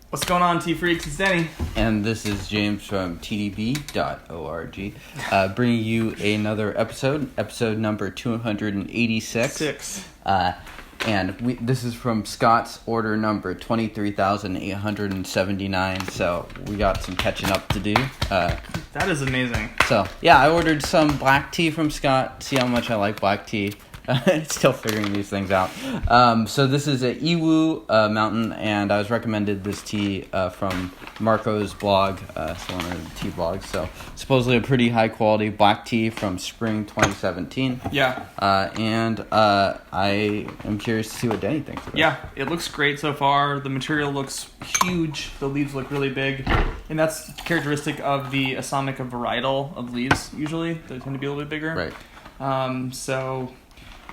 What's going on, Tea Freaks? It's Denny. And this is James from TeaDB.org, bringing you another episode number 286. This is from Scott's order number 23,879, so we got some catching up to do. That is amazing. So, yeah, I ordered some black tea from Scott, see how much I like black tea. Still figuring these things out. So this is a Yiwu mountain, and I was recommended this tea from Marco's blog, it's one of the tea blogs. So supposedly a pretty high quality black tea from spring 2017. Yeah. And I am curious to see what Denny thinks of it. Yeah, it looks great so far. The material looks huge. The leaves look really big, and that's characteristic of the Assamic varietal of leaves. Usually, they tend to be a little bit bigger. Right. So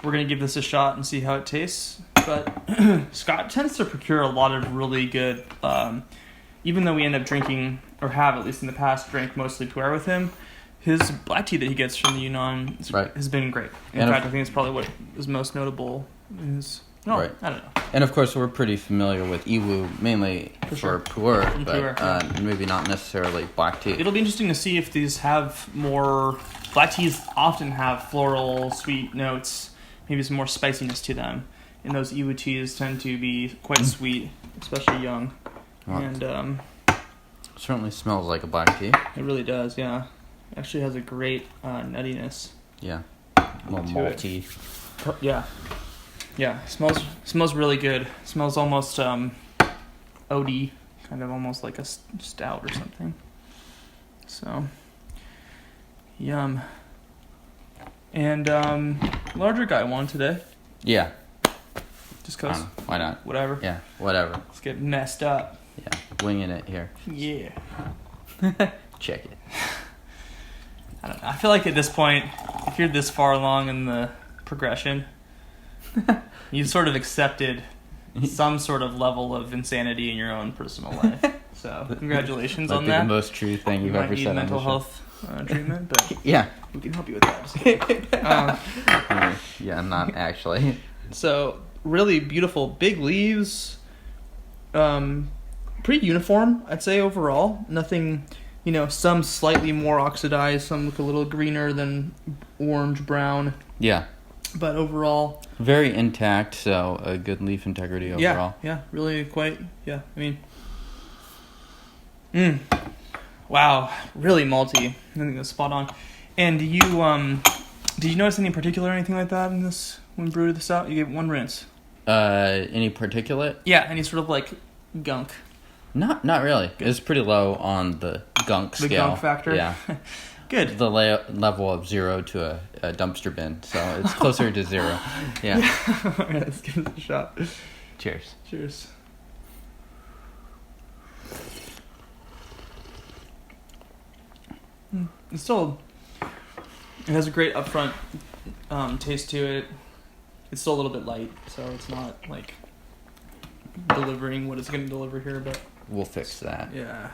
we're going to give this a shot and see how it tastes. But Scott tends to procure a lot of really good, even though we end up drinking, or have at least in the past, drank mostly pu'erh with him, his black tea that he gets from the Yunnan has been great. In fact, I think it's probably what is most notable. I don't know. And of course, we're pretty familiar with Yiwu, mainly for pu'erh, but maybe not necessarily black tea. It'll be interesting to see if these have more. Black teas often have floral, sweet notes, maybe some more spiciness to them. And those Yiwu teas tend to be quite sweet, especially young. Well, and certainly smells like a black tea. It really does, yeah. It actually has a great nuttiness. Yeah. A little malty. Yeah. Yeah, smells really good. Smells almost oaty, kind of almost like a stout or something. So, yum. And larger guy one today. Yeah. Just cause. Why not? Whatever. Yeah, whatever. Let's get messed up. Yeah, winging it here. Yeah. Check it. I don't know. I feel like at this point, if you're this far along in the progression, you've sort of accepted some sort of level of insanity in your own personal life. So, congratulations on that. The most true thing you've ever said on the show. Mental health treatment, but yeah, we can help you with that. Yeah, not actually. So, really beautiful, big leaves. Pretty uniform, I'd say, overall. Nothing, some slightly more oxidized, some look a little greener than orange, brown. Yeah. But overall, very intact, so a good leaf integrity overall. Yeah, really quite, I mean, wow, really malty. I think that's spot on. And did you notice any particular or anything like that in this, when we brewed this out? You gave it one rinse. Any particulate? Yeah, any sort of like gunk. Not really. Good. It's pretty low on the gunk scale. The gunk factor? Yeah. Good. The level of 0 to a dumpster bin, so it's closer to 0. Yeah. All right, let's give it a shot. Cheers. Cheers. It's still, it has a great upfront taste to it. It's still a little bit light, so it's not like delivering what it's going to deliver here, but we'll fix that. Yeah.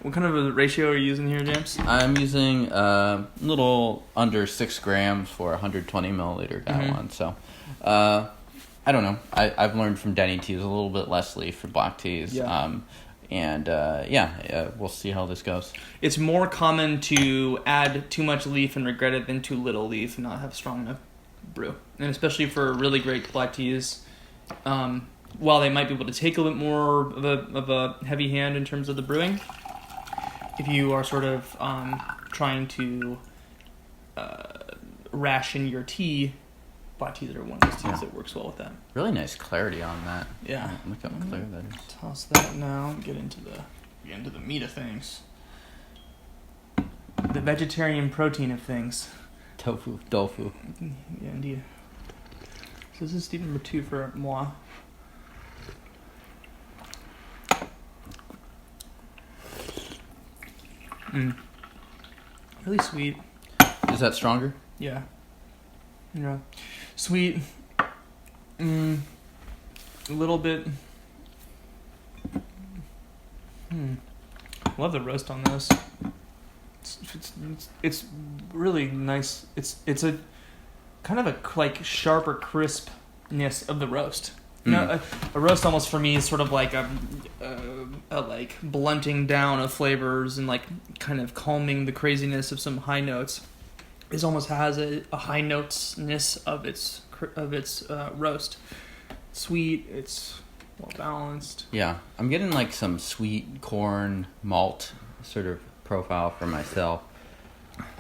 What kind of a ratio are you using here, James? I'm using a little under 6 grams for a 120 milliliter gallon. So, I don't know. I've learned from Denny teas a little bit less leaf for black teas. Yeah. We'll see how this goes. It's more common to add too much leaf and regret it than too little leaf and not have strong enough brew. And especially for really great black teas, while they might be able to take a little bit more of a heavy hand in terms of the brewing, if you are sort of trying to ration your tea, black teas are one of those teas that works well with that. Really nice clarity on that. Yeah. Look how clear that is. Toss that now. Get into the meat of things. The vegetarian protein of things. Tofu. Yeah, indeed. So this is Steve number 2 for moi. Really sweet. Is that stronger? Yeah. Sweet. A little bit. Love the roast on this. It's it's really nice. It's a kind of a like sharper crispness of the roast. You know, a roast almost for me is sort of like a like blunting down of flavors and like kind of calming the craziness of some high notes. This almost has a high notesness of its roast. Sweet, it's well balanced. Yeah, I'm getting like some sweet corn malt sort of profile for myself.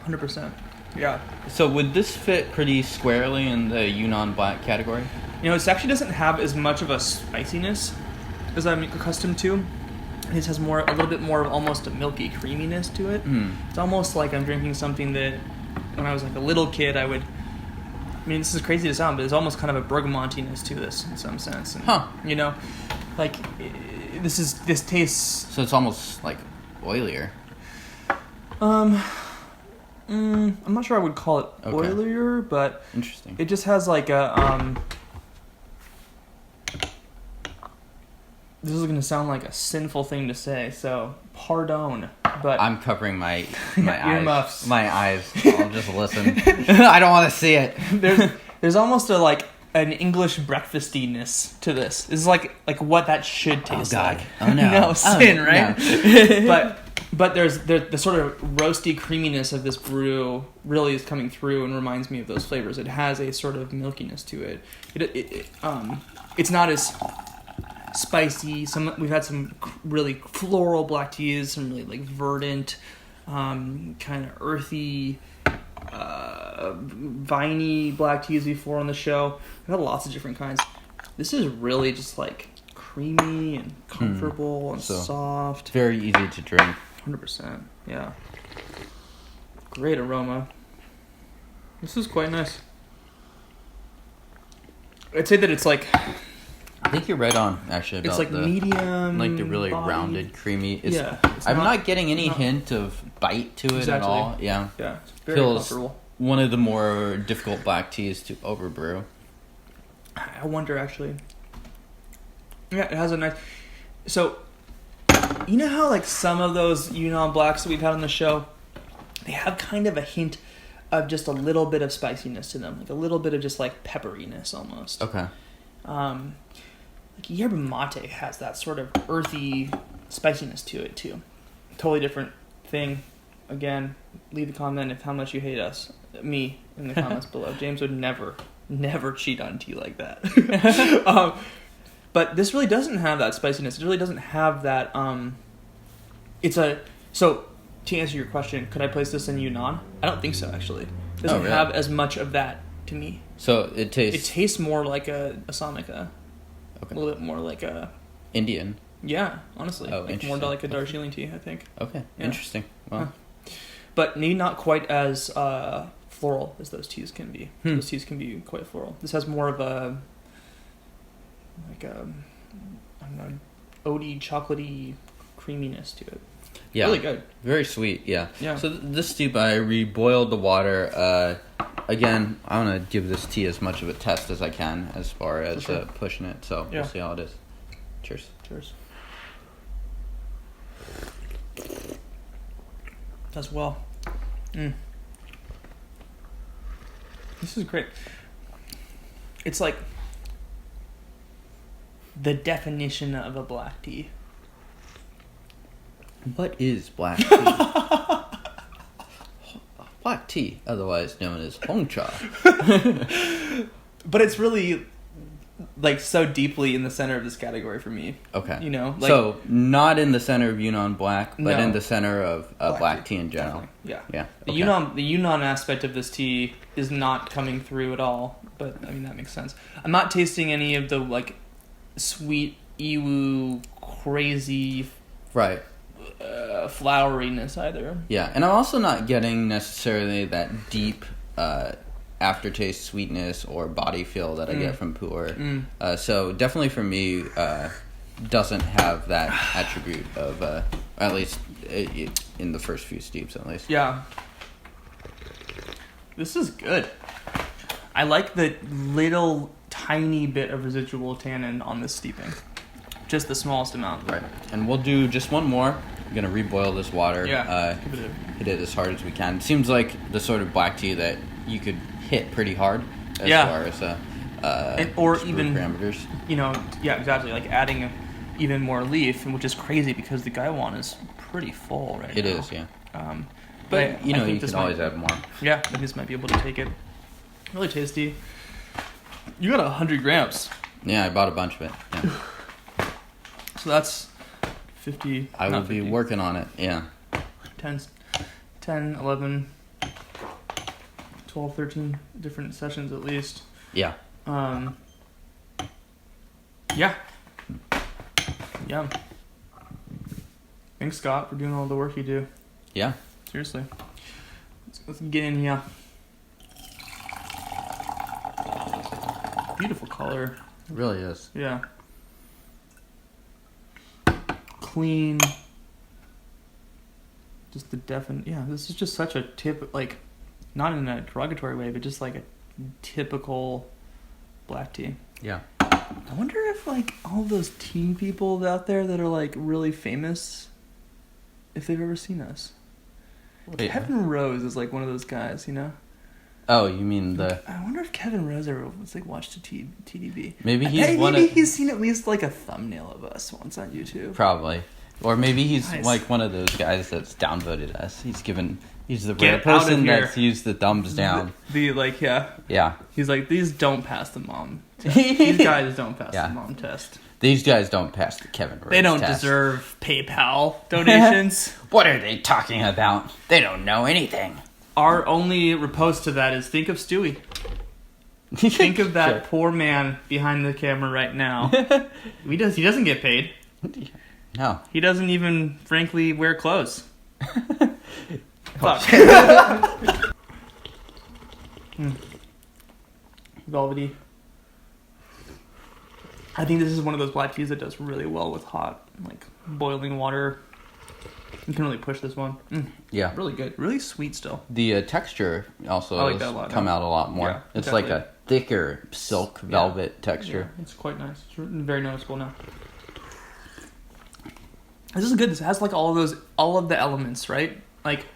100%. Yeah. So would this fit pretty squarely in the Yunnan Black category? You know, it actually doesn't have as much of a spiciness as I'm accustomed to. It has a little bit more of almost a milky creaminess to it. It's almost like I'm drinking something that when I was like a little kid I mean, this is crazy to sound, but there's almost kind of a bergamontiness to this in some sense. And, you know, like this tastes. So it's almost like oilier. I'm not sure I would call it oilier, but interesting. It just has like a This is going to sound like a sinful thing to say, so pardon. But I'm covering my earmuffs. My eyes. I'll just listen. I don't want to see it. There's almost an English breakfastiness to this. This is like what that should taste like. Oh no. No sin, right? No. But there's the sort of roasty creaminess of this brew really is coming through and reminds me of those flavors. It has a sort of milkiness to it. It's not as spicy. We've had some really floral black teas, some really like verdant, kind of earthy, viney black teas before on the show. We've had lots of different kinds. This is really just like creamy and comfortable and soft. Very easy to drink. 100%. Yeah. Great aroma. This is quite nice. I'd say that it's like. I think you're right on, actually. About it's like medium. Like the really body. rounded, creamy. I'm not getting any hint of bite to it at all. Yeah. Yeah. It's very comfortable. One of the more difficult black teas to overbrew. I wonder, actually. Yeah, it has a nice. So, you know how like some of those Yunnan blacks that we've had on the show, they have kind of a hint of just a little bit of spiciness to them, like a little bit of just like pepperiness almost. Okay. Like yerba mate has that sort of earthy spiciness to it too. Totally different thing. Again, leave a comment of how much you hate me in the comments below. James would never cheat on tea like that. But this really doesn't have that spiciness. It really doesn't have that. So to answer your question, could I place this in Yunnan? I don't think so. Actually, it doesn't have as much of that to me. So it tastes more like a Samika. Okay. A little bit more like a Indian. Yeah, honestly, more like a Darjeeling tea, I think. Okay, yeah. Interesting. Wow. But maybe not quite as floral as those teas can be. Those teas can be quite floral. This has more of a I don't know, oaty, chocolatey creaminess to it. Yeah, really good. Very sweet. Yeah. Yeah. So this steep, I reboiled the water. Again, I want to give this tea as much of a test as I can as far as pushing it. So we'll see how it is. Cheers. Cheers. Does well. This is great. It's like the definition of a black tea. What is black tea? Black tea, otherwise known as Hongcha. But it's really like so deeply in the center of this category for me. Okay. You know, like, so not in the center of Yunnan Black, but in the center of black tea in general. Definitely. Yeah. Yeah. The Yunnan aspect of this tea is not coming through at all. But I mean that makes sense. I'm not tasting any of the like sweet Yiwu crazy floweriness either. Yeah, and I'm also not getting necessarily that deep aftertaste sweetness or body feel that I get from pu'erh. So definitely for me, doesn't have that attribute of, at least in the first few steeps at least. Yeah. This is good. I like the little tiny bit of residual tannin on this steeping. Just the smallest amount. Right. And we'll do just one more. gonna reboil this water. Yeah. Hit it as hard as we can. It seems like the sort of black tea that you could hit pretty hard as far as or even parameters. Exactly. Like adding even more leaf, which is crazy because the Gaiwan is pretty full right now. It is, yeah. But you can always add more. Yeah, I just might be able to take it. Really tasty. You got 100 grams. Yeah, I bought a bunch of it. Yeah. So that's 50. I will be working on it. Yeah. 10, 11, 12, 13 different sessions at least. Yeah. Yeah. Yeah. Thanks, Scott, for doing all the work you do. Yeah. Seriously. Let's get in here. Beautiful color. It really is. Yeah. Clean. Just the this is just such a like, not in a derogatory way, but just like a typical black tea. Yeah. I wonder if like all those tea people out there that are like really famous, if they've ever seen us. Yeah. Kevin Rose is like one of those guys, Oh, you mean the... I wonder if Kevin Rose ever was like watched a TeaDB. Maybe he's seen at least like a thumbnail of us once on YouTube. Probably. Or maybe he's Nice. like one of those guys that's downvoted us. He's the Get rare person out of that's used the thumbs down. Yeah. He's like, these don't pass the mom test. Yeah. These guys don't pass the mom test. These guys don't pass the Kevin Rose They don't test. deserve PayPal donations. What are they talking about? They don't know anything. Our only riposte to that is think of Stewie. Think of that poor man behind the camera right now. He doesn't get paid. No. He doesn't even, frankly, wear clothes. Fuck. Velvety. I think this is one of those black teas that does really well with hot, like, boiling water. You can really push this one. Yeah. Really good. Really sweet still. The texture also I like that has a lot, come out a lot more. Yeah, it's definitely. like a thicker silk velvet texture. Yeah, it's quite nice. It's very noticeable now. This is good. This has like all of the elements, right? Like,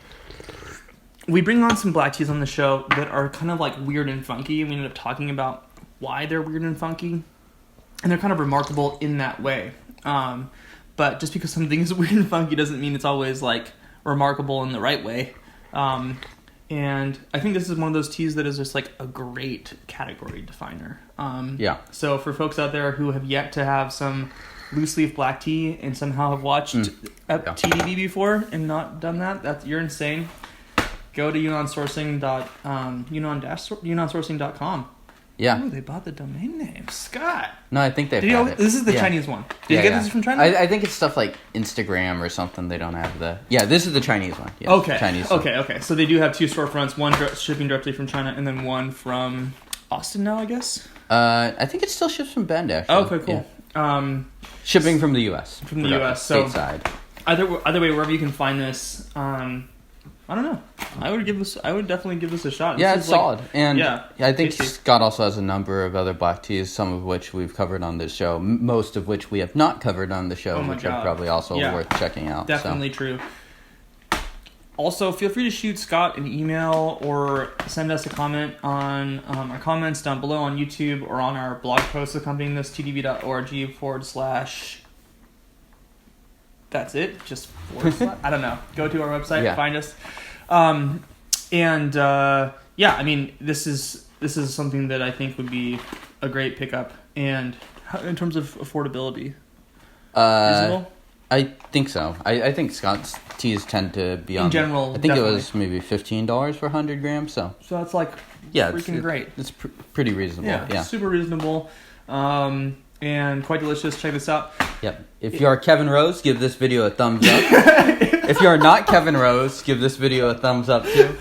we bring on some black teas on the show that are kind of like weird and funky. We end up talking about why they're weird and funky, and they're kind of remarkable in that way. But just because something is weird and funky doesn't mean it's always like remarkable in the right way. And I think this is one of those teas that is just like a great category definer. So for folks out there who have yet to have some loose leaf black tea and somehow have watched TeaDB before and not done that, you're insane. Go to yunnan-sourcing.com. Yeah. Ooh, they bought the domain name. Scott. No, I think they've had it. This is the Chinese one. Did you get this from China? I think it's stuff like Instagram or something. They don't have the... Yeah, this is the Chinese one. Yes, Okay. Chinese one. Okay. So they do have two storefronts. One shipping directly from China, and then one from Austin now, I guess. I think it still ships from Bend, actually. Okay, cool. Yeah. Shipping from the U.S. From the U.S. So stateside. Either way, wherever you can find this, I don't know. I would definitely give this a shot. Yeah, it's solid. And I think tasty. Scott also has a number of other black teas, some of which we've covered on this show, most of which we have not covered on the show, which are probably also worth checking out. Definitely true. Also, feel free to shoot Scott an email or send us a comment on our comments down below on YouTube or on our blog post accompanying this, tdb.org/. That's it? Just / I don't know. Go to our website, find us. I mean, this is something that I think would be a great pickup. And in terms of affordability, reasonable? I think so. I think Scott's teas tend to be on... In general, I think it was maybe $15 for 100 grams, so that's like freaking great. It's pretty reasonable. Yeah, super reasonable. And quite delicious. Check this out. Yep. If you are Kevin Rose, give this video a thumbs up. If you are not Kevin Rose, give this video a thumbs up too.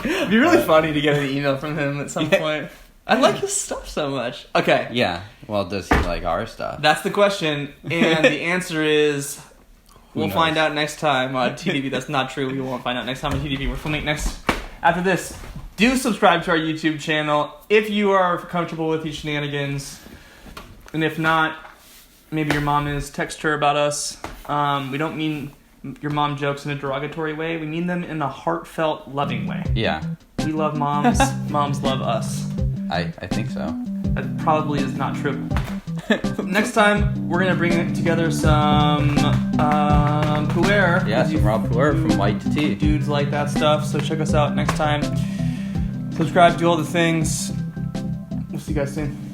It'd be really funny to get an email from him at some point. I like his stuff so much. Okay. Yeah. Well, does he like our stuff? That's the question. And the answer is... We'll find out next time on TeaDB. That's not true. We won't find out next time on TeaDB. We're filming next... After this... Do subscribe to our YouTube channel if you are comfortable with these shenanigans. And if not, maybe your mom is. Text her about us. We don't mean your mom jokes in a derogatory way. We mean them in a heartfelt, loving way. Yeah. We love moms. Moms love us. I think so. That probably is not true. Next time, we're going to bring together some pu'erh. Yeah, some raw pu'erh from white to tea. Dudes like that stuff, so check us out next time. Subscribe, do all the things. We'll see you guys soon.